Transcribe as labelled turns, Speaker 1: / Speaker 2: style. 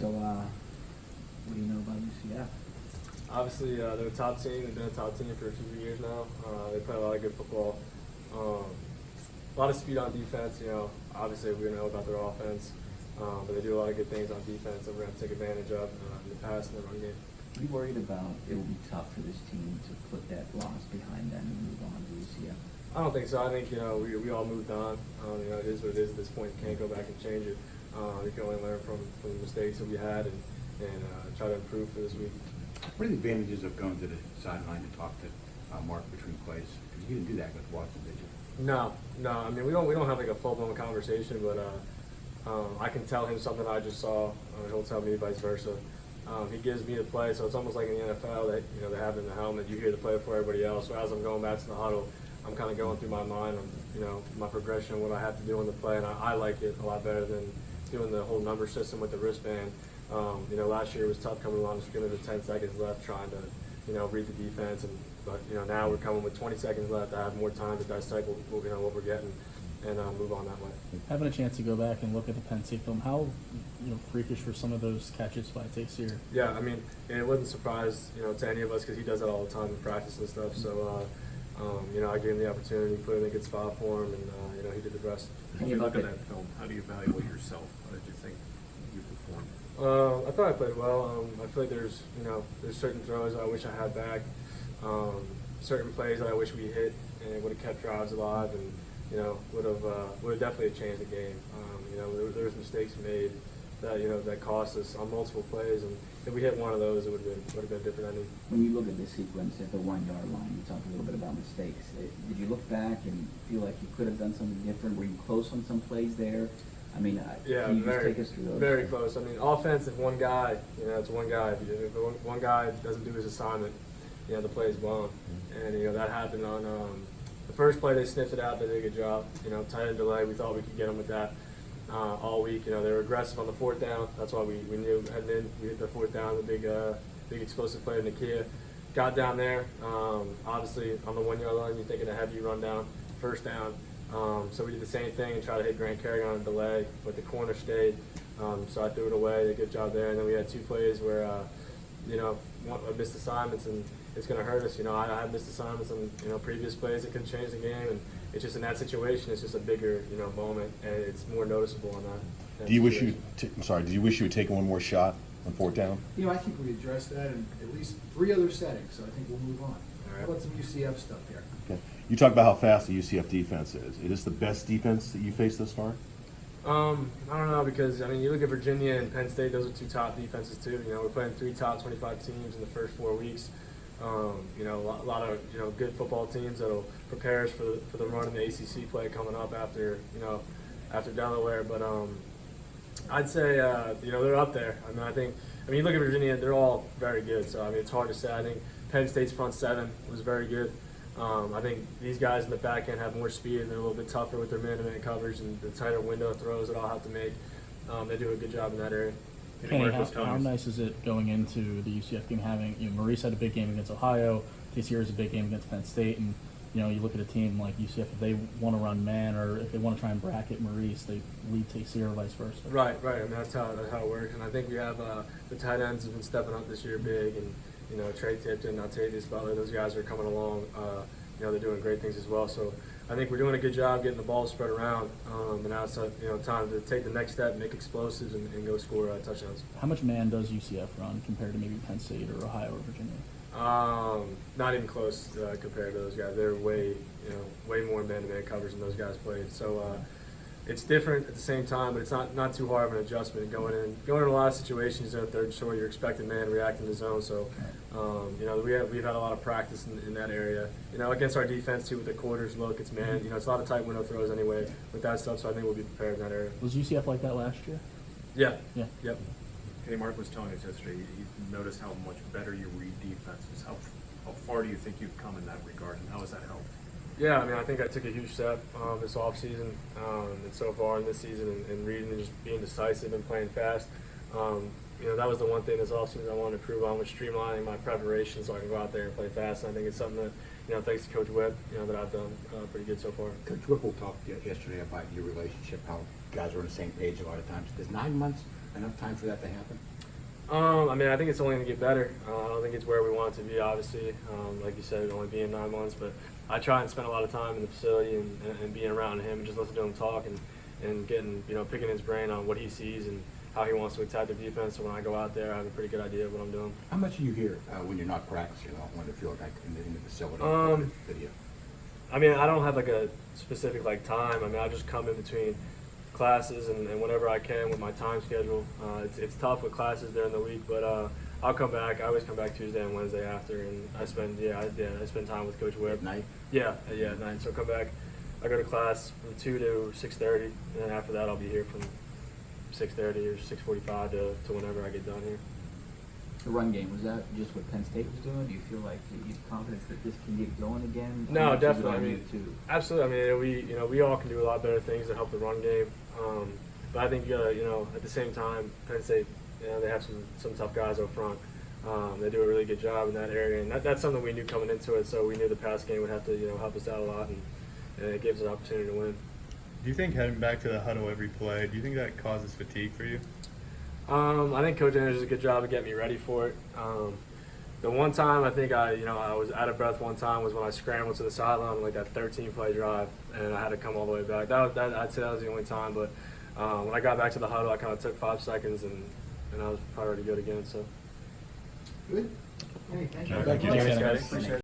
Speaker 1: So, what do you know about UCF?
Speaker 2: Obviously, they're a top team. They've been a top team for a few years now. They play a lot of good football. A lot of speed on defense. Obviously we know about their offense, but they do a lot of good things on defense that we're going to take advantage of in the pass and the run game.
Speaker 1: Are you worried about it will be tough for this team to put that loss behind them and move on to UCF?
Speaker 2: I don't think so. I think we all moved on. It is what it is at this point. You can't go back and change it. You can only learn from the mistakes that we had and try to improve for this week.
Speaker 3: What are the advantages of going to the sideline to talk to Mark between plays? Because you didn't do that with Watson, did you?
Speaker 2: No. I mean, we don't have like a full-blown conversation, but I can tell him something I just saw. He'll tell me vice versa. He gives me the play, so it's almost like in the NFL that they have in the helmet. You hear the play before everybody else. So as I'm going back to the huddle, I'm kind of going through my mind on my progression, what I have to do on the play, and I like it a lot better than doing the whole number system with the wristband. Last year it was tough coming along the scrimmage with 10 seconds left, trying to read the defense, but now we're coming with 20 seconds left. I have more time to dissect what we're getting and move on that way.
Speaker 4: Having a chance to go back and look at the Penn State film, how freakish were some of those catches by Tayseer?
Speaker 2: Yeah, I mean, it wasn't a surprise to any of us because he does that all the time in practice and stuff. So I gave him the opportunity, put him in a good spot for him, and he did the rest.
Speaker 5: When you look at that film, how do you evaluate yourself? How did you think you performed?
Speaker 2: I thought I played well. I feel like there's certain throws I wish I had back, certain plays that I wish we hit, and it would have kept drives alive, and would have definitely changed the game. There was mistakes made that cost us on multiple plays, and if we hit one of those, it would have been a different ending.
Speaker 1: When you look at the sequence at the 1 yard line, you talked a little bit about mistakes. Did you look back and feel like you could have done something different? Were you close on some plays there? I mean,
Speaker 2: yeah,
Speaker 1: can you just take us through those? Very
Speaker 2: close. I mean, offense, if one guy, it's one guy. If one guy doesn't do his assignment, the play is blown. And, that happened on the first play. They sniffed it out. They did a good job. Tight end delay. We thought we could get them with that all week. They were aggressive on the fourth down. That's why we knew heading in. We hit the fourth down, the big explosive play in Nakia. Got down there. Obviously, on the 1 yard line, you're thinking a heavy run down, first down. So we did the same thing and tried to hit Grant Kerrigan on a delay, but the corner stayed. So I threw it away. Did a good job there. And then we had 2 plays where, I missed assignments, and it's going to hurt us. I had missed assignments on, previous plays that could change the game. And it's just in that situation, it's just a bigger, moment, and it's more noticeable on that.
Speaker 6: Do you wish you had taken one more shot on fourth down?
Speaker 7: I think we addressed that in at least 3 other settings, so I think we'll move on. How about some UCF stuff here?
Speaker 6: Okay. You talk about how fast the UCF defense is. Is this the best defense that you faced thus far?
Speaker 2: I don't know, because you look at Virginia and Penn State; those are 2 top defenses too. We're playing 3 top 25 teams in the first 4 weeks. A lot of good football teams that'll prepare us for the run in the ACC play coming up after Delaware. But I'd say they're up there. You look at Virginia; they're all very good. So it's hard to say. I think Penn State's front 7 was very good. I think these guys in the back end have more speed, and they're a little bit tougher with their man-to-man coverage and the tighter window throws that I'll have to make. They do a good job in that area.
Speaker 4: Kenny, how nice is it going into the UCF game having, Maurice had a big game against Ohio, Tayseer has a big game against Penn State, and you look at a team like UCF, if they want to run man or if they want to try and bracket Maurice, they lead Tayseer or vice versa.
Speaker 2: Right. That's how it works, and I think we have the tight ends have been stepping up this year big, and Trey Tipton, Octavius Butler, those guys are coming along. They're doing great things as well. So I think we're doing a good job getting the ball spread around. And now it's time to take the next step, make explosives, and go score touchdowns.
Speaker 4: How much man does UCF run compared to maybe Penn State or Ohio or Virginia?
Speaker 2: Not even close compared to those guys. They're way more man-to-man coverage than those guys played. So it's different at the same time, but it's not too hard of an adjustment. Going in a lot of situations, third and short, you're expecting man reacting to zone. So we've had a lot of practice in that area. Against our defense too, with the quarters look, it's man. It's a lot of tight window throws anyway with that stuff. So I think we'll be prepared in that area.
Speaker 4: Was UCF like that last year?
Speaker 2: Yeah.
Speaker 4: Yep.
Speaker 5: Kenny, Mark was telling us yesterday, you noticed how much better you read defenses. How far do you think you've come in that regard, and how has that helped?
Speaker 2: Yeah, I think I took a huge step this offseason and so far in this season in reading and just being decisive and playing fast. That was the one thing this offseason I wanted to improve on, was streamlining my preparation so I can go out there and play fast. And I think it's something that, thanks to Coach Webb, that I've done pretty good so far.
Speaker 3: Coach Whipple talked yesterday about your relationship, how guys are on the same page a lot of times. Is 9 months enough time for that to happen?
Speaker 2: I mean, I think it's only going to get better. I don't think it's where we want it to be, obviously. Like you said, only being 9 months, but I try and spend a lot of time in the facility and being around him and just listen to him talk and getting, picking his brain on what he sees and how he wants to attack the defense. So when I go out there, I have a pretty good idea of what I'm doing.
Speaker 3: How much do you hear when you're not practicing on the field, like in the facility, video?
Speaker 2: I mean, I don't have like a specific time. I mean, I just come in between classes and whenever I can with my time schedule. It's tough with classes during the week, but I'll come back. I always come back Tuesday and Wednesday after, and I spend time with Coach Whip.
Speaker 3: At night?
Speaker 2: Yeah, at night. So I come back. I go to class from 2 to 6:30, and then after that I'll be here from 6:30 or 6:45 to whenever I get done here.
Speaker 1: The run game, was that just what Penn State was doing? Do you feel like you have confidence that this can get going again?
Speaker 2: No,
Speaker 1: How much is it
Speaker 2: definitely. I
Speaker 1: on
Speaker 2: mean,
Speaker 1: you too?
Speaker 2: absolutely. I mean, we all can do a lot better things to help the run game. But I think at the same time, Penn State, they have some tough guys up front. They do a really good job in that area, and that's something we knew coming into it. So we knew the pass game would have to help us out a lot, and it gives us an opportunity to win.
Speaker 8: Do you think heading back to the huddle every play, do you think that causes fatigue for you?
Speaker 2: I think Coach Andrews does a good job of getting me ready for it. The one time I think I was out of breath one time was when I scrambled to the sideline on like that 13-play drive, and I had to come all the way back. I'd say that was the only time. But when I got back to the huddle, I kind of took 5 seconds, and I was probably ready to go again. So.
Speaker 7: Good. Hey, thank you.
Speaker 6: Thank you.
Speaker 2: Thanks,
Speaker 4: Thanks,
Speaker 2: guys.
Speaker 4: guys.
Speaker 2: Appreciate it.